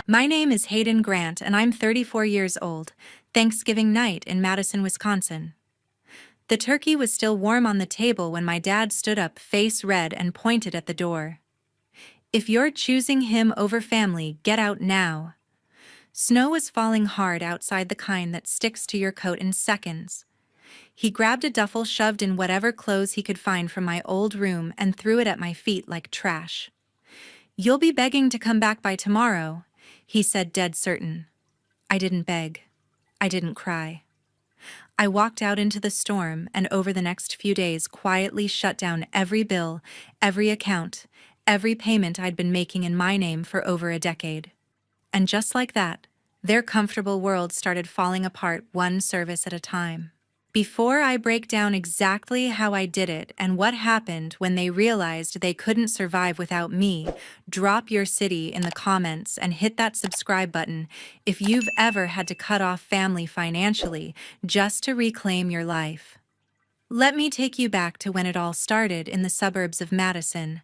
My name is Hayden Grant and I'm 34 years old. Thanksgiving night in Madison, Wisconsin. The turkey was still warm on the table when my dad stood up, face red, and pointed at the door. If you're choosing him over family, get out now. Snow was falling hard outside, the kind that sticks to your coat in seconds. He grabbed a duffel shoved in whatever clothes he could find from my old room and threw it at my feet like trash. "You'll be begging to come back by tomorrow," he said, dead certain. I didn't beg. I didn't cry. I walked out into the storm and over the next few days quietly shut down every bill, every account, every payment I'd been making in my name for over a decade. And just like that, their comfortable world started falling apart one service at a time. Before I break down exactly how I did it and what happened when they realized they couldn't survive without me, drop your city in the comments and hit that subscribe button if you've ever had to cut off family financially just to reclaim your life. Let me take you back to when it all started in the suburbs of Madison.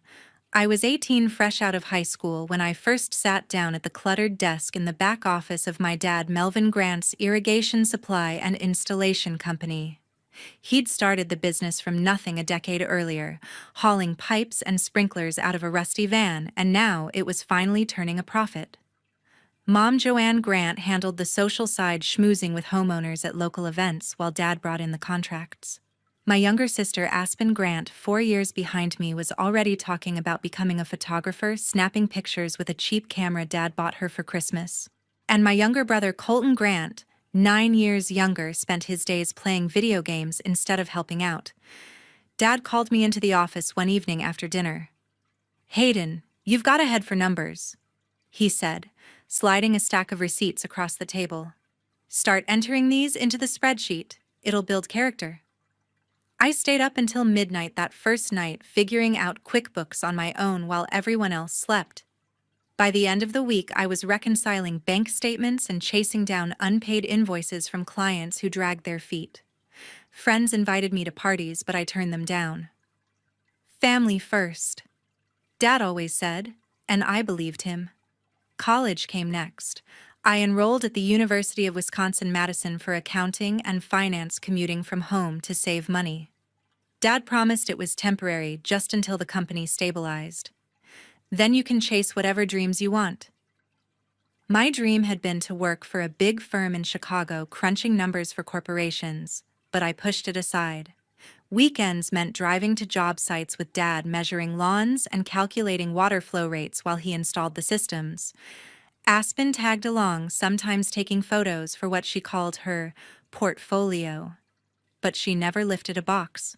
I was 18, fresh out of high school, when I first sat down at the cluttered desk in the back office of my dad, Melvin Grant's irrigation supply and installation company. He'd started the business from nothing a decade earlier, hauling pipes and sprinklers out of a rusty van, and now it was finally turning a profit. Mom Joanne Grant handled the social side, schmoozing with homeowners at local events while Dad brought in the contracts. My younger sister, Aspen Grant, 4 years behind me, was already talking about becoming a photographer, snapping pictures with a cheap camera Dad bought her for Christmas. And my younger brother, Colton Grant, 9 years younger, spent his days playing video games instead of helping out. Dad called me into the office one evening after dinner. "Hayden, you've got to head for numbers," he said, sliding a stack of receipts across the table. "Start entering these into the spreadsheet. It'll build character." I stayed up until midnight that first night, figuring out QuickBooks on my own while everyone else slept. By the end of the week, I was reconciling bank statements and chasing down unpaid invoices from clients who dragged their feet. Friends invited me to parties, but I turned them down. Family first, Dad always said, and I believed him. College came next. I enrolled at the University of Wisconsin-Madison for accounting and finance, commuting from home to save money. Dad promised it was temporary, just until the company stabilized. Then you can chase whatever dreams you want. My dream had been to work for a big firm in Chicago, crunching numbers for corporations, but I pushed it aside. Weekends meant driving to job sites with Dad, measuring lawns and calculating water flow rates while he installed the systems. Aspen tagged along, sometimes taking photos for what she called her portfolio. But she never lifted a box.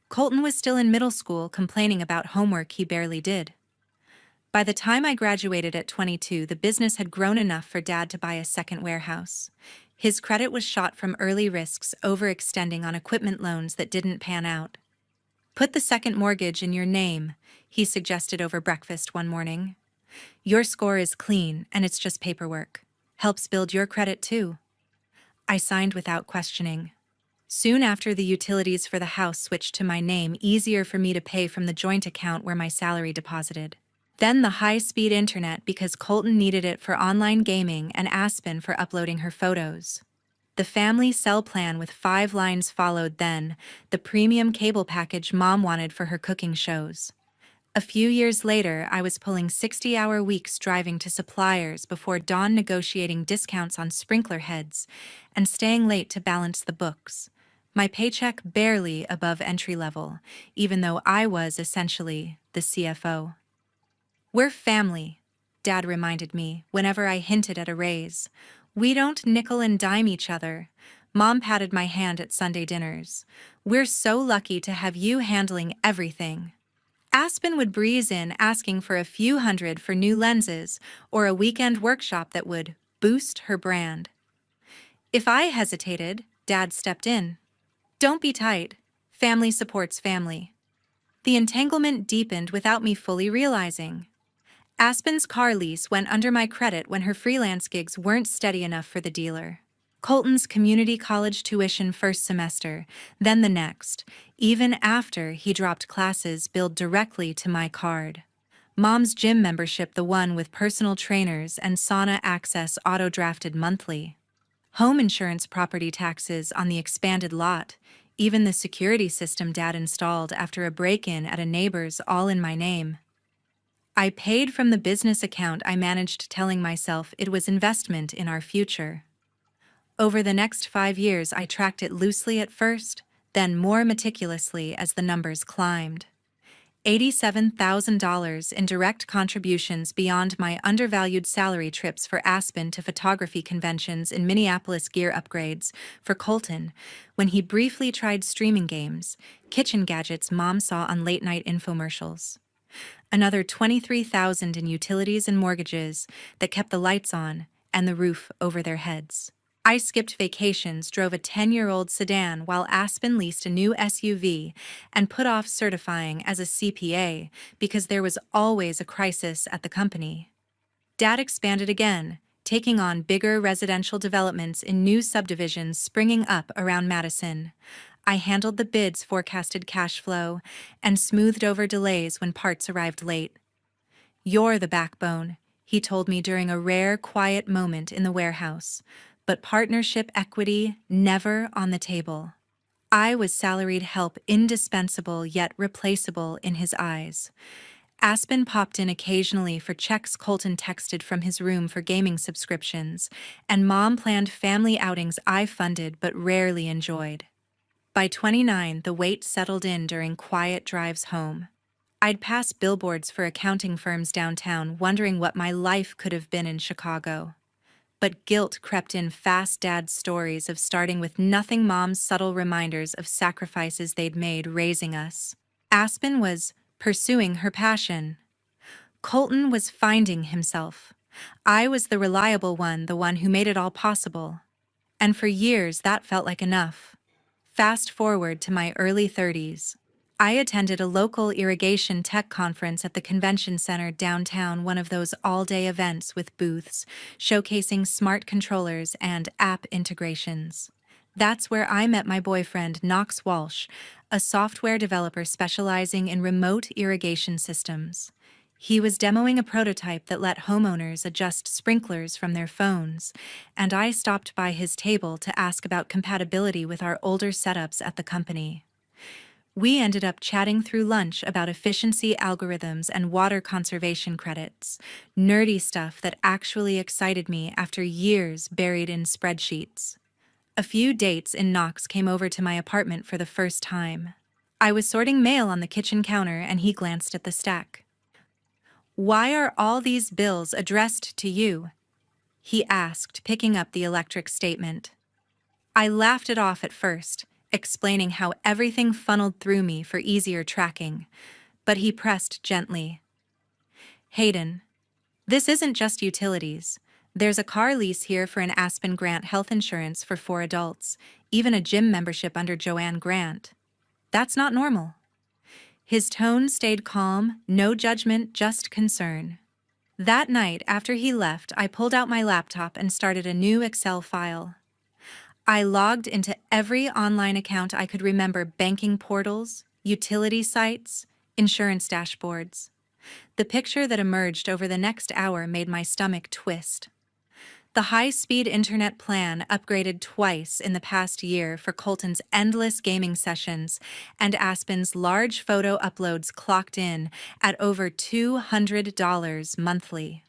Colton was still in middle school, complaining about homework he barely did. By the time I graduated at 22, the business had grown enough for Dad to buy a second warehouse. His credit was shot from early risks, overextending on equipment loans that didn't pan out. "Put the second mortgage in your name," he suggested over breakfast one morning. "Your score is clean, and it's just paperwork. Helps build your credit too." I signed without questioning. Soon after, the utilities for the house switched to my name, easier for me to pay from the joint account where my salary deposited. Then the high-speed internet, because Colton needed it for online gaming and Aspen for uploading her photos. The family cell plan with 5 lines followed, then the premium cable package Mom wanted for her cooking shows. A few years later, I was pulling 60-hour weeks driving to suppliers before dawn, negotiating discounts on sprinkler heads, and staying late to balance the books. My paycheck barely above entry level, even though I was essentially the CFO. "We're family," Dad reminded me whenever I hinted at a raise. "We don't nickel and dime each other." Mom patted my hand at Sunday dinners. "We're so lucky to have you handling everything." Aspen would breeze in, asking for a few hundred for new lenses or a weekend workshop that would boost her brand. If I hesitated, Dad stepped in. "Don't be tight. Family supports family." The entanglement deepened without me fully realizing. Aspen's car lease went under my credit when her freelance gigs weren't steady enough for the dealer. Colton's community college tuition first semester, then the next, even after he dropped classes, billed directly to my card. Mom's gym membership, the one with personal trainers and sauna access auto-drafted monthly. Home insurance, property taxes on the expanded lot, even the security system Dad installed after a break-in at a neighbor's, all in my name. I paid from the business account I managed, telling myself it was investment in our future. Over the next 5 years, I tracked it loosely at first, then more meticulously as the numbers climbed. $87,000 in direct contributions beyond my undervalued salary, trips for Aspen to photography conventions in Minneapolis, gear upgrades for Colton when he briefly tried streaming games, kitchen gadgets Mom saw on late-night infomercials. Another $23,000 in utilities and mortgages that kept the lights on and the roof over their heads. I skipped vacations, drove a 10-year-old sedan while Aspen leased a new SUV, and put off certifying as a CPA because there was always a crisis at the company. Dad expanded again, taking on bigger residential developments in new subdivisions springing up around Madison. I handled the bids, forecasted cash flow, and smoothed over delays when parts arrived late. "You're the backbone," he told me during a rare, quiet moment in the warehouse, but partnership equity never on the table. I was salaried help, indispensable yet replaceable in his eyes. Aspen popped in occasionally for checks, Colton texted from his room for gaming subscriptions, and Mom planned family outings I funded but rarely enjoyed. By 29, the weight settled in during quiet drives home. I'd pass billboards for accounting firms downtown, wondering what my life could have been in Chicago. But guilt crept in fast. Dad's stories of starting with nothing, Mom's subtle reminders of sacrifices they'd made raising us. Aspen was pursuing her passion. Colton was finding himself. I was the reliable one, the one who made it all possible. And for years that felt like enough. Fast forward to my early 30s. I attended a local irrigation tech conference at the convention center downtown, one of those all-day events with booths showcasing smart controllers and app integrations. That's where I met my boyfriend, Knox Walsh, a software developer specializing in remote irrigation systems. He was demoing a prototype that let homeowners adjust sprinklers from their phones, and I stopped by his table to ask about compatibility with our older setups at the company. We ended up chatting through lunch about efficiency algorithms and water conservation credits, nerdy stuff that actually excited me after years buried in spreadsheets. A few dates in Knox came over to my apartment for the first time. I was sorting mail on the kitchen counter and he glanced at the stack. "Why are all these bills addressed to you?" he asked, picking up the electric statement. I laughed it off at first, explaining how everything funneled through me for easier tracking, but he pressed gently. "Hayden, this isn't just utilities. There's a car lease here for an Aspen Grant, health insurance for 4 adults, even a gym membership under Joanne Grant. That's not normal." His tone stayed calm, no judgment, just concern. That night, after he left, I pulled out my laptop and started a new Excel file. I logged into every online account I could remember, banking portals, utility sites, insurance dashboards. The picture that emerged over the next hour made my stomach twist. The high-speed internet plan upgraded twice in the past year for Colton's endless gaming sessions, and Aspen's large photo uploads clocked in at over $200 monthly.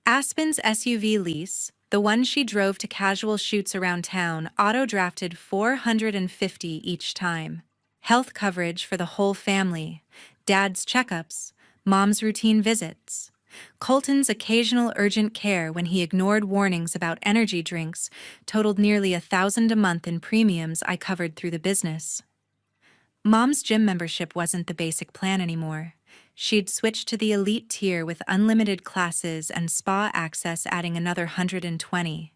Aspen's SUV lease, the one she drove to casual shoots around town, auto-drafted $450 each time. Health coverage for the whole family, Dad's checkups, Mom's routine visits. Colton's occasional urgent care when he ignored warnings about energy drinks totaled nearly $1,000 a month in premiums I covered through the business. Mom's gym membership wasn't the basic plan anymore. She'd switched to the elite tier with unlimited classes and spa access, adding another $120.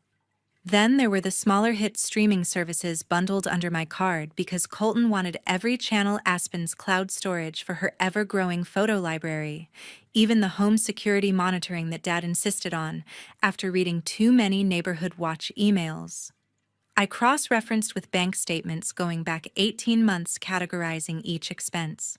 Then there were the smaller hit streaming services bundled under my card because Colton wanted every channel, Aspen's cloud storage for her ever-growing photo library, even the home security monitoring that Dad insisted on after reading too many neighborhood watch emails. I cross-referenced with bank statements going back 18 months, categorizing each expense.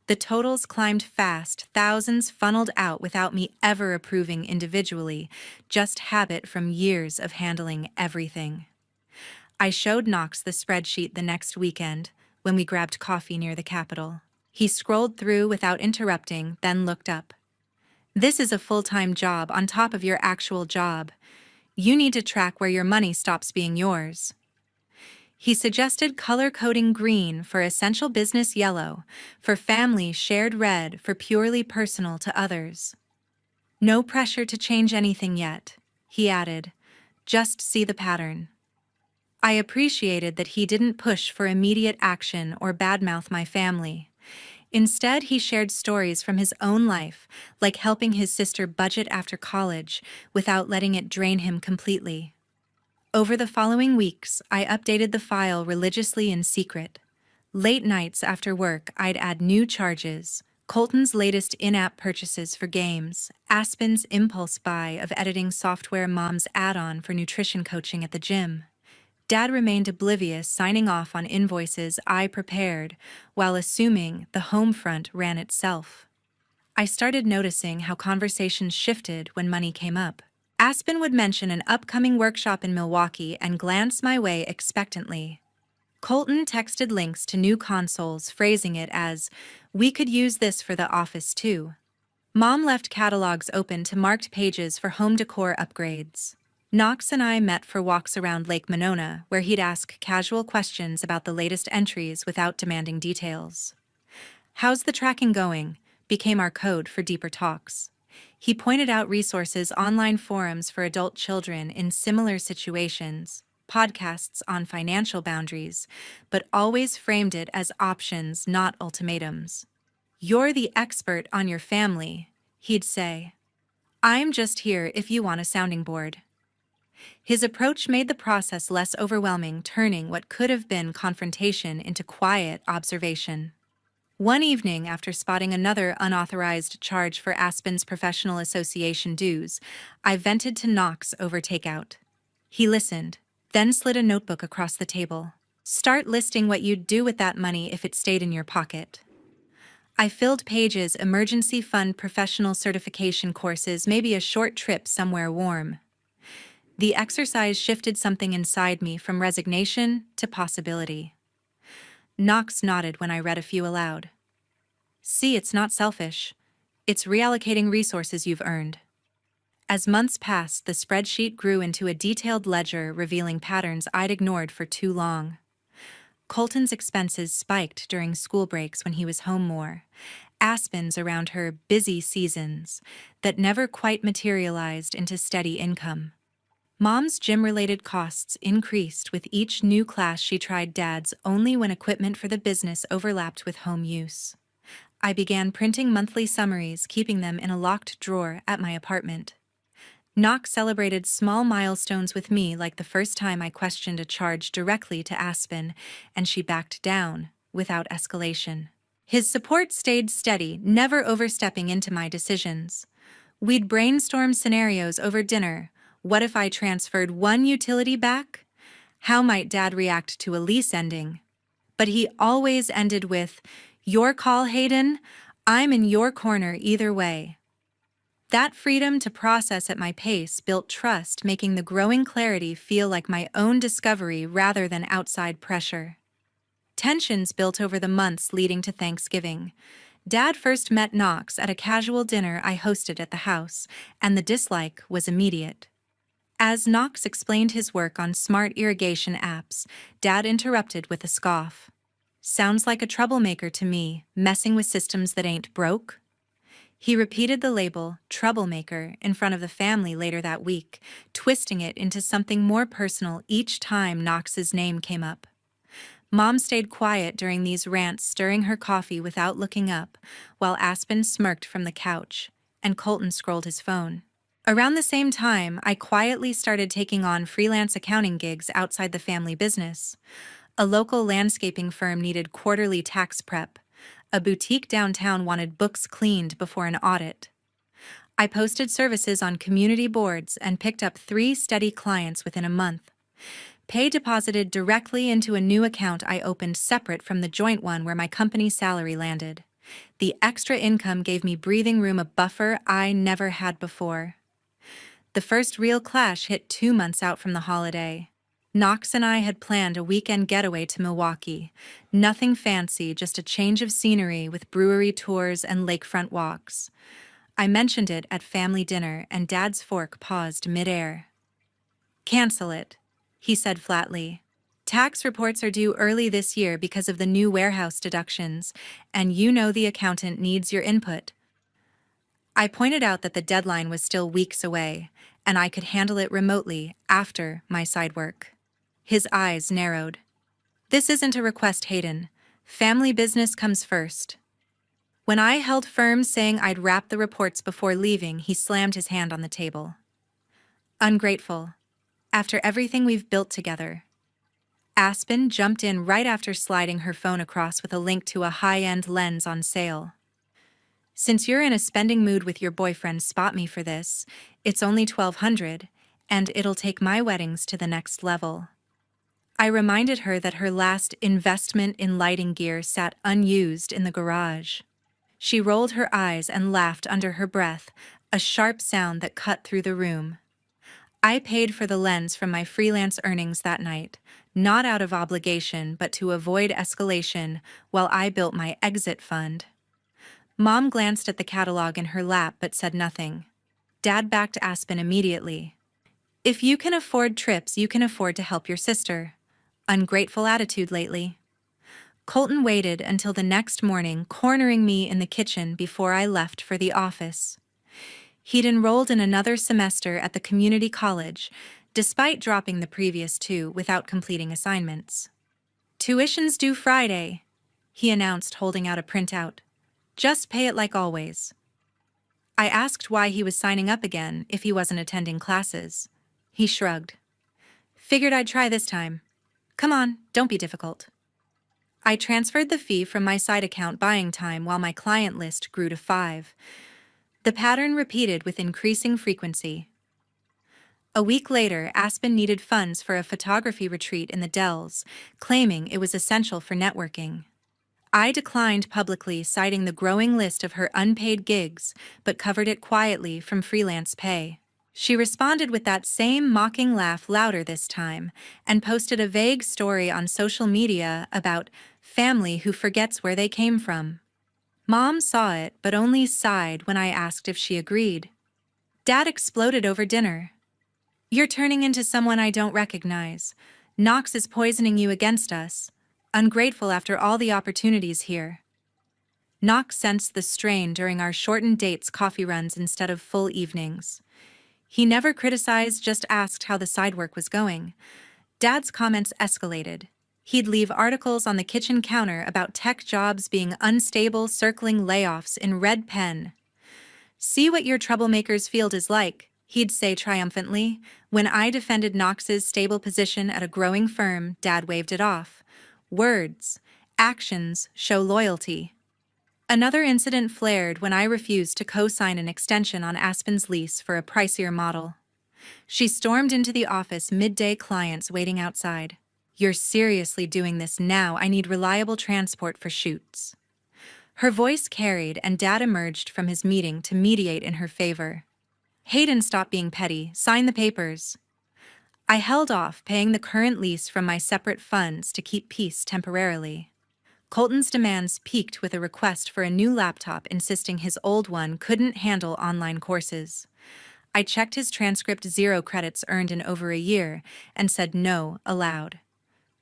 The totals climbed fast, thousands funneled out without me ever approving individually, just habit from years of handling everything. I showed Knox the spreadsheet the next weekend, when we grabbed coffee near the Capitol. He scrolled through without interrupting, then looked up. "This is a full-time job on top of your actual job. You need to track where your money stops being yours." He suggested color-coding green for essential business, yellow for family, shared red for purely personal to others. "No pressure to change anything yet," he added. "Just see the pattern." I appreciated that he didn't push for immediate action or badmouth my family. Instead, he shared stories from his own life, like helping his sister budget after college without letting it drain him completely. Over the following weeks, I updated the file religiously in secret. Late nights after work, I'd add new charges: Colton's latest in-app purchases for games, Aspen's impulse buy of editing software, Mom's add-on for nutrition coaching at the gym. Dad remained oblivious, signing off on invoices I prepared, while assuming the home front ran itself. I started noticing how conversations shifted when money came up. Aspen would mention an upcoming workshop in Milwaukee and glance my way expectantly. Colton texted links to new consoles, phrasing it as, "We could use this for the office too." Mom left catalogs open to marked pages for home decor upgrades. Knox and I met for walks around Lake Monona, where he'd ask casual questions about the latest entries without demanding details. "How's the tracking going?" became our code for deeper talks. He pointed out resources, online forums for adult children in similar situations, podcasts on financial boundaries, but always framed it as options, not ultimatums. "You're the expert on your family," he'd say. "I'm just here if you want a sounding board." His approach made the process less overwhelming, turning what could have been confrontation into quiet observation. One evening, after spotting another unauthorized charge for Aspen's professional association dues, I vented to Knox over takeout. He listened, then slid a notebook across the table. "Start listing what you'd do with that money if it stayed in your pocket." I filled pages: emergency fund, professional certification courses, maybe a short trip somewhere warm. The exercise shifted something inside me from resignation to possibility. Knox nodded when I read a few aloud. "See, it's not selfish. It's reallocating resources you've earned." As months passed, the spreadsheet grew into a detailed ledger revealing patterns I'd ignored for too long. Colton's expenses spiked during school breaks when he was home more. Aspen's around her busy seasons that never quite materialized into steady income. Mom's gym-related costs increased with each new class she tried. Dad's only when equipment for the business overlapped with home use. I began printing monthly summaries, keeping them in a locked drawer at my apartment. Knox celebrated small milestones with me, like the first time I questioned a charge directly to Aspen, and she backed down, without escalation. His support stayed steady, never overstepping into my decisions. We'd brainstorm scenarios over dinner. What if I transferred one utility back? How might Dad react to a lease ending? But he always ended with, "Your call, Hayden. I'm in your corner either way." That freedom to process at my pace built trust, making the growing clarity feel like my own discovery rather than outside pressure. Tensions built over the months leading to Thanksgiving. Dad first met Knox at a casual dinner I hosted at the house, and the dislike was immediate. As Knox explained his work on smart irrigation apps, Dad interrupted with a scoff. "Sounds like a troublemaker to me, messing with systems that ain't broke." He repeated the label, troublemaker, in front of the family later that week, twisting it into something more personal each time Knox's name came up. Mom stayed quiet during these rants, stirring her coffee without looking up, while Aspen smirked from the couch, and Colton scrolled his phone. Around the same time, I quietly started taking on freelance accounting gigs outside the family business. A local landscaping firm needed quarterly tax prep. A boutique downtown wanted books cleaned before an audit. I posted services on community boards and picked up 3 steady clients within a month. Pay deposited directly into a new account I opened separate from the joint one where my company salary landed. The extra income gave me breathing room, a buffer I never had before. The first real clash hit 2 months out from the holiday. Knox and I had planned a weekend getaway to Milwaukee. Nothing fancy, just a change of scenery with brewery tours and lakefront walks. I mentioned it at family dinner, and Dad's fork paused midair. "Cancel it," he said flatly. "Tax reports are due early this year because of the new warehouse deductions, and you know the accountant needs your input." I pointed out that the deadline was still weeks away, and I could handle it remotely after my side work. His eyes narrowed. "This isn't a request, Hayden. Family business comes first." When I held firm saying I'd wrap the reports before leaving, he slammed his hand on the table. "Ungrateful. After everything we've built together." Aspen jumped in right after sliding her phone across with a link to a high-end lens on sale. "Since you're in a spending mood with your boyfriend, spot me for this. It's only $1,200, and it'll take my weddings to the next level." I reminded her that her last investment in lighting gear sat unused in the garage. She rolled her eyes and laughed under her breath, a sharp sound that cut through the room. I paid for the lens from my freelance earnings that night, not out of obligation but to avoid escalation while I built my exit fund. Mom glanced at the catalog in her lap but said nothing. Dad backed Aspen immediately. "If you can afford trips, you can afford to help your sister. Ungrateful attitude lately." Colton waited until the next morning, cornering me in the kitchen before I left for the office. He'd enrolled in another semester at the community college, despite dropping the previous 2 without completing assignments. "Tuition's due Friday," he announced, holding out a printout. "Just pay it like always." I asked why he was signing up again if he wasn't attending classes. He shrugged. "Figured I'd try this time. Come on, don't be difficult." I transferred the fee from my side account buying time while my client list grew to 5. The pattern repeated with increasing frequency. A week later, Aspen needed funds for a photography retreat in the Dells, claiming it was essential for networking. I declined publicly, citing the growing list of her unpaid gigs, but covered it quietly from freelance pay. She responded with that same mocking laugh, louder this time, and posted a vague story on social media about family who forgets where they came from. Mom saw it, but only sighed when I asked if she agreed. Dad exploded over dinner. "You're turning into someone I don't recognize. Knox is poisoning you against us. Ungrateful after all the opportunities here." Knox sensed the strain during our shortened dates, coffee runs instead of full evenings. He never criticized, just asked how the side work was going. Dad's comments escalated. He'd leave articles on the kitchen counter about tech jobs being unstable, circling layoffs in red pen. "See what your troublemakers field is like," he'd say triumphantly. When I defended Knox's stable position at a growing firm, Dad waved it off. "Words, actions show loyalty." Another incident flared when I refused to co-sign an extension on Aspen's lease for a pricier model. She stormed into the office midday, clients waiting outside. "You're seriously doing this now? I need reliable transport for shoots." Her voice carried, and Dad emerged from his meeting to mediate in her favor. "Hayden, stop being petty. Sign the papers." I held off, paying the current lease from my separate funds to keep peace temporarily. Colton's demands peaked with a request for a new laptop, insisting his old one couldn't handle online courses. I checked his transcript, 0 credits earned in over a year, and said no aloud.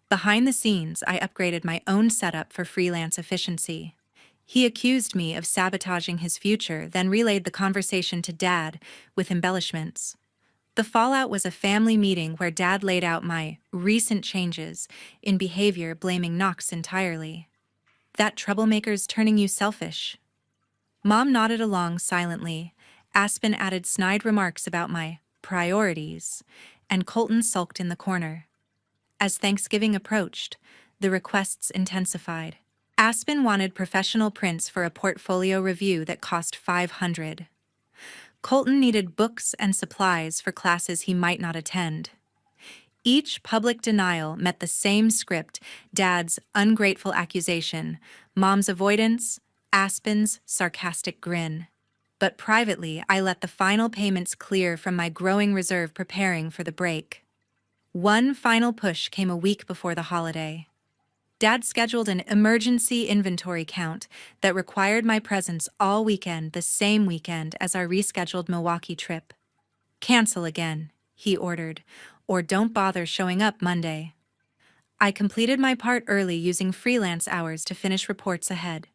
Behind the scenes, I upgraded my own setup for freelance efficiency. He accused me of sabotaging his future, then relayed the conversation to Dad with embellishments. The fallout was a family meeting where Dad laid out my recent changes in behavior, blaming Knox entirely. "That troublemaker's turning you selfish." Mom nodded along silently. Aspen added snide remarks about my priorities, and Colton sulked in the corner. As Thanksgiving approached, the requests intensified. Aspen wanted professional prints for a portfolio review that cost $500. Colton needed books and supplies for classes he might not attend. Each public denial met the same script: Dad's ungrateful accusation, Mom's avoidance, Aspen's sarcastic grin. But privately, I let the final payments clear from my growing reserve preparing for the break. One final push came a week before the holiday. Dad scheduled an emergency inventory count that required my presence all weekend, the same weekend as our rescheduled Milwaukee trip. "Cancel again," he ordered, "or don't bother showing up Monday." I completed my part early using freelance hours to finish reports ahead.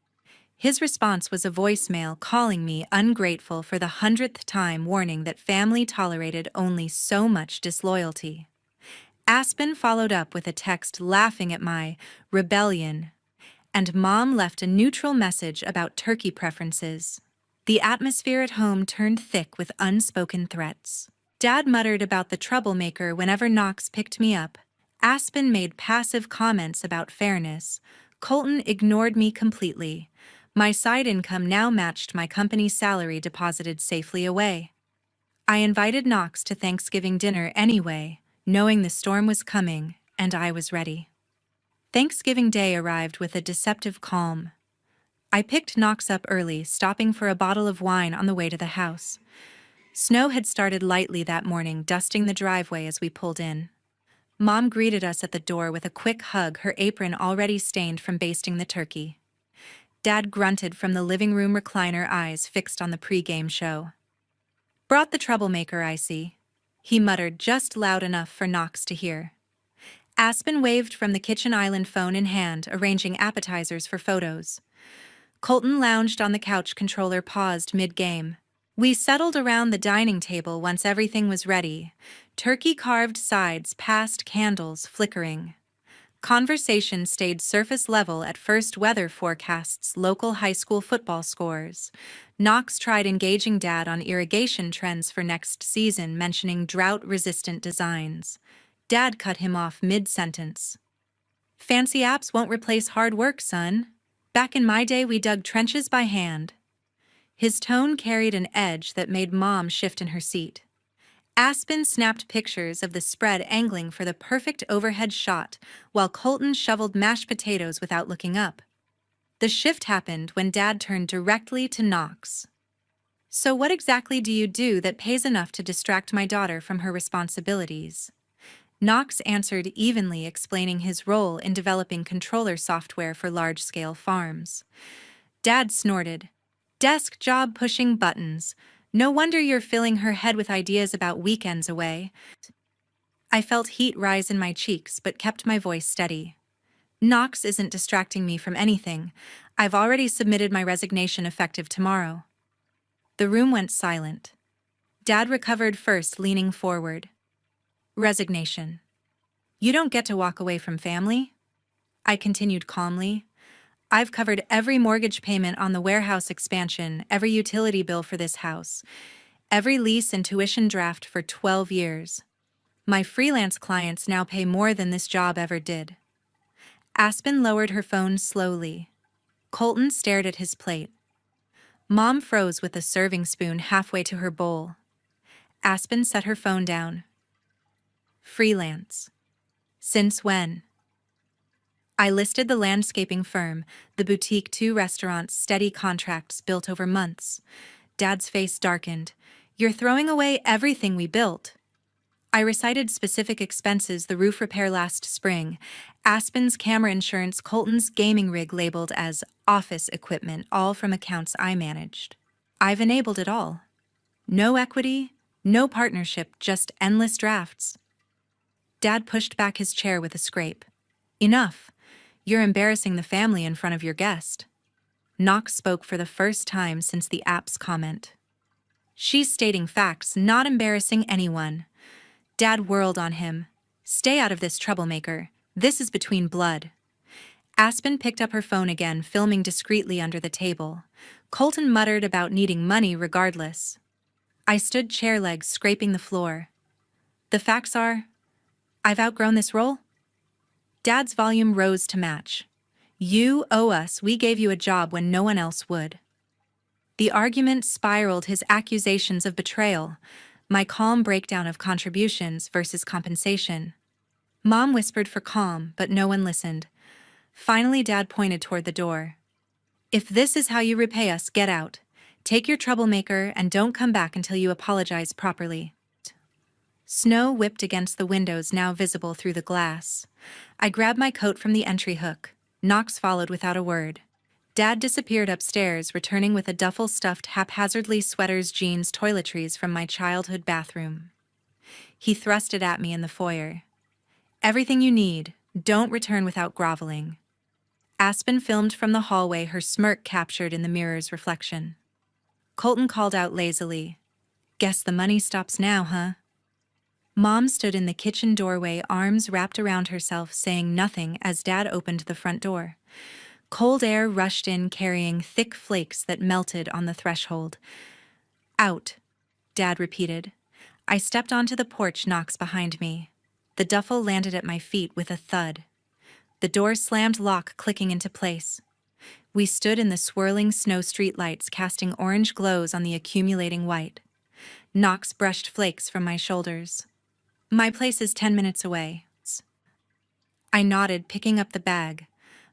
His response was a voicemail calling me ungrateful for the 100th time, warning that family tolerated only so much disloyalty. Aspen followed up with a text laughing at my rebellion, and Mom left a neutral message about turkey preferences. The atmosphere at home turned thick with unspoken threats. Dad muttered about the troublemaker whenever Knox picked me up. Aspen made passive comments about fairness. Colton ignored me completely. My side income now matched my company's salary deposited safely away. I invited Knox to Thanksgiving dinner anyway, knowing the storm was coming, and I was ready. Thanksgiving Day arrived with a deceptive calm. I picked Knox up early, stopping for a bottle of wine on the way to the house. Snow had started lightly that morning, dusting the driveway as we pulled in. Mom greeted us at the door with a quick hug, her apron already stained from basting the turkey. Dad grunted from the living room recliner, eyes fixed on the pre-game show. "Brought the troublemaker, I see," he muttered, just loud enough for Knox to hear. Aspen waved from the kitchen island, phone in hand, arranging appetizers for photos. Colton lounged on the couch, controller paused mid-game. We settled around the dining table once everything was ready. Turkey carved sides past candles flickering. Conversation stayed surface level at first: weather forecasts, local high school football scores. Knox tried engaging Dad on irrigation trends for next season, mentioning drought-resistant designs. Dad cut him off mid-sentence. "Fancy apps won't replace hard work, son. Back in my day, we dug trenches by hand." His tone carried an edge that made Mom shift in her seat. Aspen snapped pictures of the spread, angling for the perfect overhead shot, while Colton shoveled mashed potatoes without looking up. The shift happened when Dad turned directly to Knox. "So what exactly do you do that pays enough to distract my daughter from her responsibilities?" Knox answered evenly, explaining his role in developing controller software for large-scale farms. Dad snorted. "Desk job pushing buttons. No wonder you're filling her head with ideas about weekends away." I felt heat rise in my cheeks but kept my voice steady. "Knox isn't distracting me from anything. I've already submitted my resignation, effective tomorrow." The room went silent. Dad recovered first, leaning forward. "Resignation. You don't get to walk away from family?" I continued calmly. "I've covered every mortgage payment on the warehouse expansion, every utility bill for this house, every lease and tuition draft for 12 years. My freelance clients now pay more than this job ever did." Aspen lowered her phone slowly. Colton stared at his plate. Mom froze with a serving spoon halfway to her bowl. Aspen set her phone down. "Freelance. Since when?" I listed the landscaping firm, the boutique, 2 restaurants, steady contracts built over months. Dad's face darkened. "You're throwing away everything we built." I recited specific expenses: the roof repair last spring, Aspen's camera insurance, Colton's gaming rig labeled as office equipment, all from accounts I managed. I've enabled it all. No equity, no partnership, just endless drafts. Dad pushed back his chair with a scrape. "Enough. You're embarrassing the family in front of your guest." Knox spoke for the first time since the app's comment. "She's stating facts, not embarrassing anyone." Dad whirled on him. "Stay out of this, troublemaker. This is between blood." Aspen picked up her phone again, filming discreetly under the table. Colton muttered about needing money regardless. I stood chair legs, scraping the floor. "The facts are, I've outgrown this role." Dad's volume rose to match. "You owe us. We gave you a job when no one else would." The argument spiraled, his accusations of betrayal, my calm breakdown of contributions versus compensation. Mom whispered for calm, but no one listened. Finally, Dad pointed toward the door. If this is how you repay us, get out. Take your troublemaker and don't come back until you apologize properly. Snow whipped against the windows now visible through the glass. I grabbed my coat from the entry hook. Knox followed without a word. Dad disappeared upstairs, returning with a duffel stuffed haphazardly sweaters, jeans, toiletries from my childhood bathroom. He thrust it at me in the foyer. Everything you need. Don't return without groveling. Aspen filmed from the hallway, her smirk captured in the mirror's reflection. Colton called out lazily, "Guess the money stops now, huh?" Mom stood in the kitchen doorway, arms wrapped around herself, saying nothing as Dad opened the front door. Cold air rushed in, carrying thick flakes that melted on the threshold. "Out," Dad repeated. I stepped onto the porch, Knox behind me. The duffel landed at my feet with a thud. The door slammed, lock clicking into place. We stood in the swirling snow streetlights, casting orange glows on the accumulating white. Knox brushed flakes from my shoulders. "My place is 10 minutes away." I nodded, picking up the bag.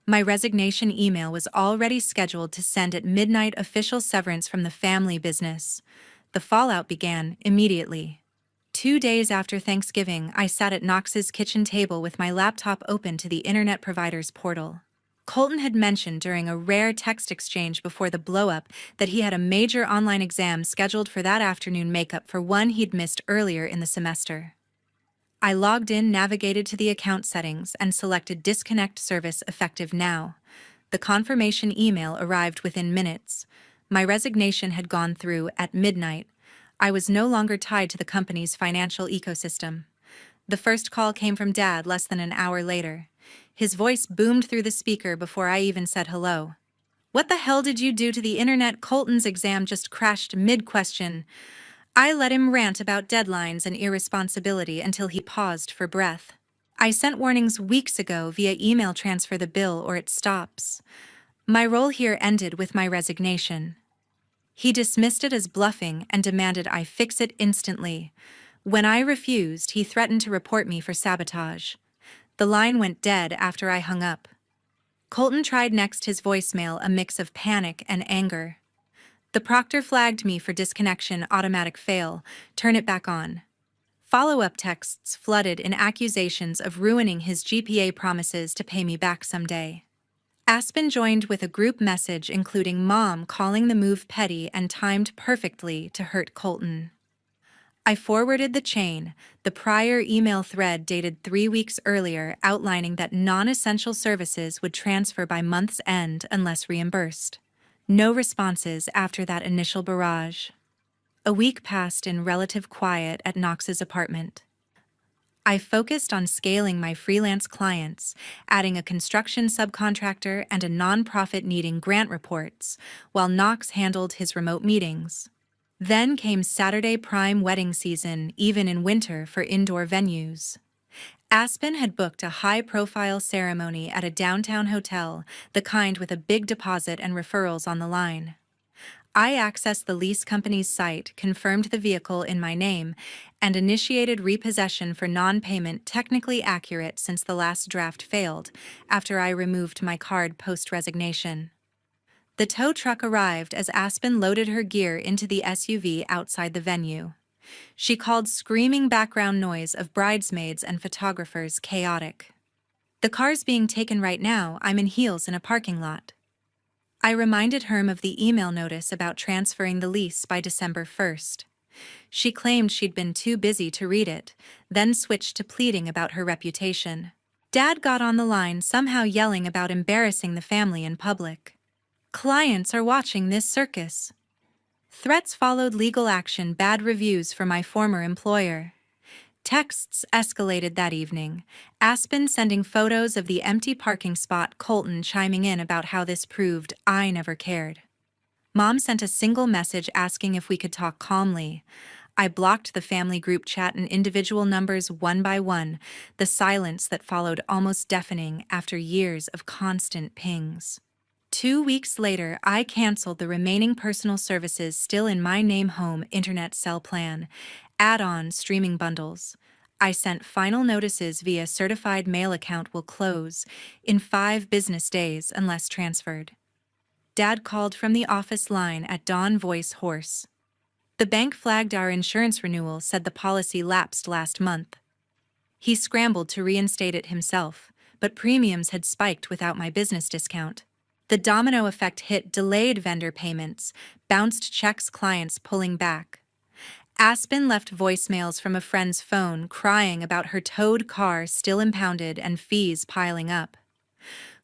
My resignation email was already scheduled to send at midnight, official severance from the family business. The fallout began immediately. 2 days after Thanksgiving, I sat at Knox's kitchen table with my laptop open to the internet provider's portal. Colton had mentioned during a rare text exchange before the blow-up that he had a major online exam scheduled for that afternoon, makeup for one he'd missed earlier in the semester. I logged in, navigated to the account settings, and selected Disconnect Service effective now. The confirmation email arrived within minutes. My resignation had gone through at midnight. I was no longer tied to the company's financial ecosystem. The first call came from Dad less than an hour later. His voice boomed through the speaker before I even said hello. "What the hell did you do to the internet?" Colton's exam just crashed mid-question. I let him rant about deadlines and irresponsibility until he paused for breath. "I sent warnings weeks ago via email. Transfer the bill or it stops." My role here ended with my resignation. He dismissed it as bluffing and demanded I fix it instantly. When I refused, he threatened to report me for sabotage. The line went dead after I hung up. Colton tried next, his voicemail a mix of panic and anger. "The proctor flagged me for disconnection, automatic fail. Turn it back on." Follow-up texts flooded in accusations of ruining his GPA promises to pay me back someday. Aspen joined with a group message including Mom calling the move petty and timed perfectly to hurt Colton. I forwarded the chain, the prior email thread dated 3 weeks earlier, outlining that non-essential services would transfer by month's end unless reimbursed. No responses after that initial barrage. A week passed in relative quiet at Knox's apartment. I focused on scaling my freelance clients, adding a construction subcontractor and a nonprofit needing grant reports, while Knox handled his remote meetings. Then came Saturday prime wedding season, even in winter for indoor venues. Aspen had booked a high-profile ceremony at a downtown hotel, the kind with a big deposit and referrals on the line. I accessed the lease company's site, confirmed the vehicle in my name, and initiated repossession for non-payment, technically accurate since the last draft failed, after I removed my card post-resignation. The tow truck arrived as Aspen loaded her gear into the SUV outside the venue. She called screaming background noise of bridesmaids and photographers chaotic. "The car's being taken right now. I'm in heels in a parking lot." I reminded Herm of the email notice about transferring the lease by December 1st. She claimed she'd been too busy to read it, then switched to pleading about her reputation. Dad got on the line, somehow yelling about embarrassing the family in public. "Clients are watching this circus." Threats followed legal action, bad reviews for my former employer. Texts escalated that evening, Aspen sending photos of the empty parking spot, Colton chiming in about how this proved I never cared. Mom sent a single message asking if we could talk calmly. I blocked the family group chat and individual numbers one by one, the silence that followed almost deafening after years of constant pings. 2 weeks later, I canceled the remaining personal services still in my name: home, internet cell plan, add-on streaming bundles. I sent final notices via certified mail. Account will close in 5 business days unless transferred. Dad called from the office line at dawn, voice hoarse. The bank flagged our insurance renewal, said the policy lapsed last month. He scrambled to reinstate it himself, but premiums had spiked without my business discount. The domino effect hit: delayed vendor payments, bounced checks, clients pulling back. Aspen left voicemails from a friend's phone crying about her towed car still impounded and fees piling up.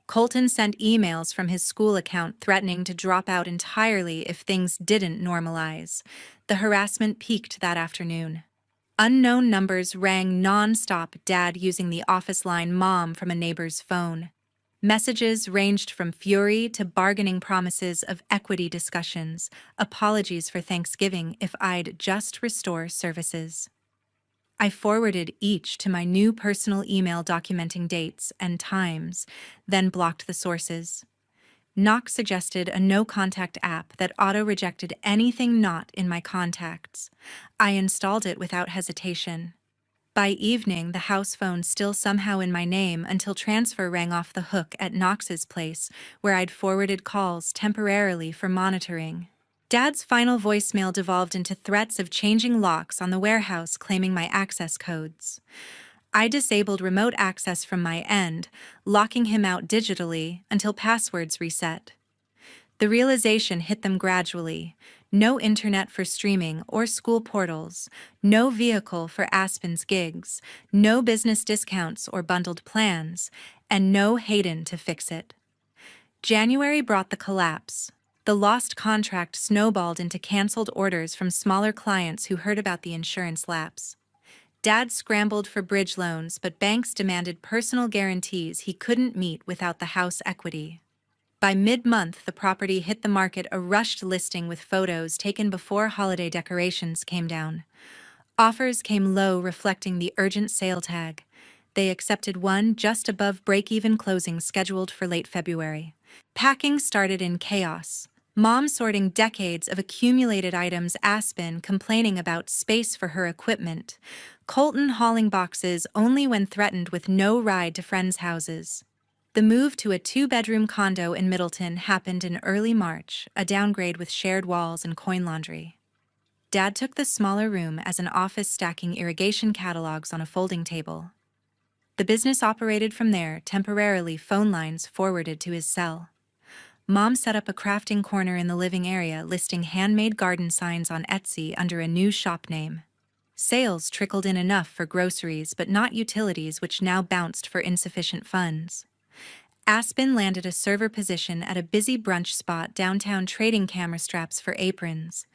Colton sent emails from his school account threatening to drop out entirely if things didn't normalize. The harassment peaked that afternoon. Unknown numbers rang non-stop, Dad using the office line, Mom from a neighbor's phone. Messages ranged from fury to bargaining promises of equity discussions, apologies for Thanksgiving if I'd just restore services. I forwarded each to my new personal email documenting dates and times, then blocked the sources. Knox suggested a no-contact app that auto-rejected anything not in my contacts. I installed it without hesitation. By evening, the house phone still somehow in my name until transfer rang off the hook at Knox's place, where I'd forwarded calls temporarily for monitoring. Dad's final voicemail devolved into threats of changing locks on the warehouse, claiming my access codes. I disabled remote access from my end, locking him out digitally until passwords reset. The realization hit them gradually: no internet for streaming or school portals, no vehicle for Aspen's gigs, no business discounts or bundled plans, and no Hayden to fix it. January brought the collapse. The lost contract snowballed into canceled orders from smaller clients who heard about the insurance lapse. Dad scrambled for bridge loans, but banks demanded personal guarantees he couldn't meet without the house equity. By mid-month, the property hit the market, a rushed listing with photos taken before holiday decorations came down. Offers came low, reflecting the urgent sale tag. They accepted one just above break-even, closing scheduled for late February. Packing started in chaos. Mom sorting decades of accumulated items, Aspen complaining about space for her equipment, Colton hauling boxes only when threatened with no ride to friends' houses. The move to a 2-bedroom condo in Middleton happened in early March, a downgrade with shared walls and coin laundry. Dad took the smaller room as an office, stacking irrigation catalogs on a folding table. The business operated from there, temporarily, phone lines forwarded to his cell. Mom set up a crafting corner in the living area, listing handmade garden signs on Etsy under a new shop name. Sales trickled in enough for groceries, but not utilities, which now bounced for insufficient funds. Aspen landed a server position at a busy brunch spot downtown, trading camera straps for aprons.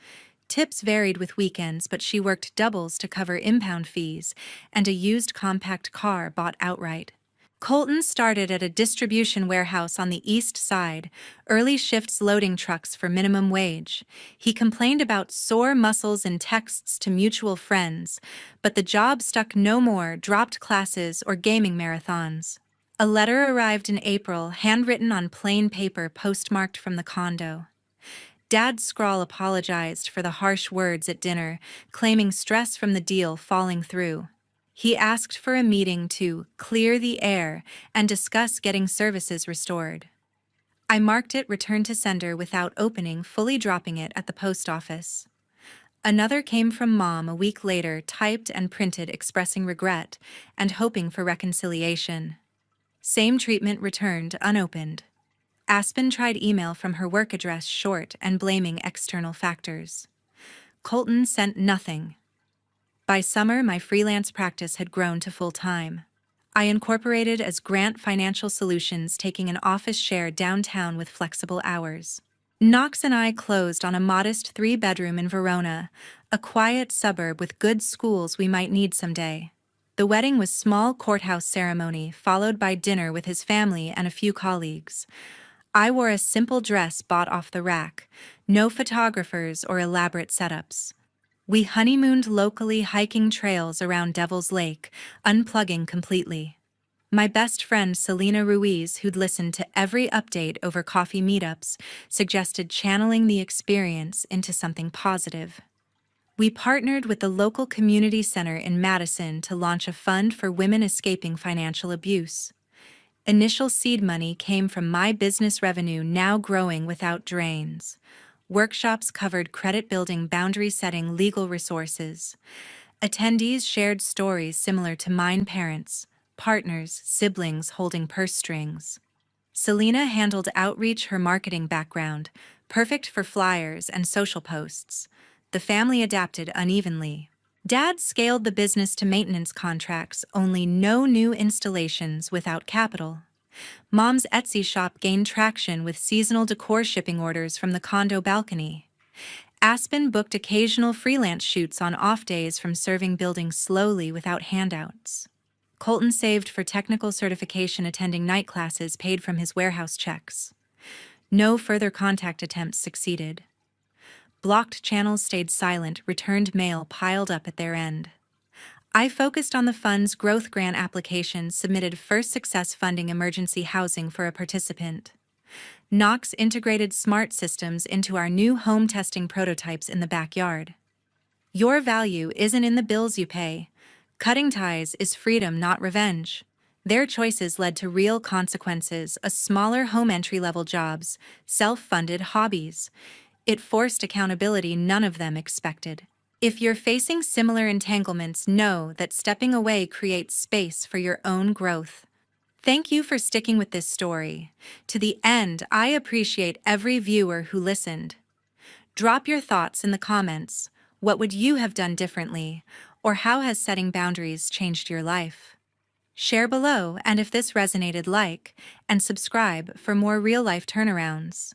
Tips varied with weekends, but she worked doubles to cover impound fees and a used compact car bought outright. Colton started at a distribution warehouse on the east side, early shifts loading trucks for minimum wage. He complained about sore muscles in texts to mutual friends, but the job stuck no more, dropped classes or gaming marathons. A letter arrived in April, handwritten on plain paper, postmarked from the condo. Dad's scrawl apologized for the harsh words at dinner, claiming stress from the deal falling through. He asked for a meeting to clear the air and discuss getting services restored. I marked it return to sender without opening, fully dropping it at the post office. Another came from Mom a week later, typed and printed, expressing regret and hoping for reconciliation. Same treatment returned, unopened. Aspen tried email from her work address, short and blaming external factors. Colton sent nothing. By summer, my freelance practice had grown to full-time. I incorporated as Grant Financial Solutions, taking an office share downtown with flexible hours. Knox and I closed on a modest 3-bedroom in Verona, a quiet suburb with good schools we might need someday. The wedding was small courthouse ceremony, followed by dinner with his family and a few colleagues. I wore a simple dress bought off the rack, no photographers or elaborate setups. We honeymooned locally, hiking trails around Devil's Lake, unplugging completely. My best friend Selena Ruiz, who'd listened to every update over coffee meetups, suggested channeling the experience into something positive. We partnered with the local community center in Madison to launch a fund for women escaping financial abuse. Initial seed money came from my business revenue now growing without drains. Workshops covered credit building, boundary setting, legal resources. Attendees shared stories similar to mine: parents, partners, siblings holding purse strings. Selena handled outreach, her marketing background, perfect for flyers and social posts. The family adapted unevenly. Dad scaled the business to maintenance contracts, only no new installations without capital. Mom's Etsy shop gained traction with seasonal decor shipping orders from the condo balcony. Aspen booked occasional freelance shoots on off days from serving buildings slowly without handouts. Colton saved for technical certification, attending night classes paid from his warehouse checks. No further contact attempts succeeded. Blocked channels stayed silent, returned mail piled up at their end. I focused on the fund's growth grant application, submitted first success funding emergency housing for a participant. Knox integrated smart systems into our new home testing prototypes in the backyard. Your value isn't in the bills you pay. Cutting ties is freedom, not revenge. Their choices led to real consequences: a smaller home, entry-level jobs, self-funded hobbies. It forced accountability none of them expected. If you're facing similar entanglements, know that stepping away creates space for your own growth. Thank you for sticking with this story to the end. I appreciate every viewer who listened. Drop your thoughts in the comments. What would you have done differently? Or how has setting boundaries changed your life? Share below, and if this resonated, like and subscribe for more real-life turnarounds.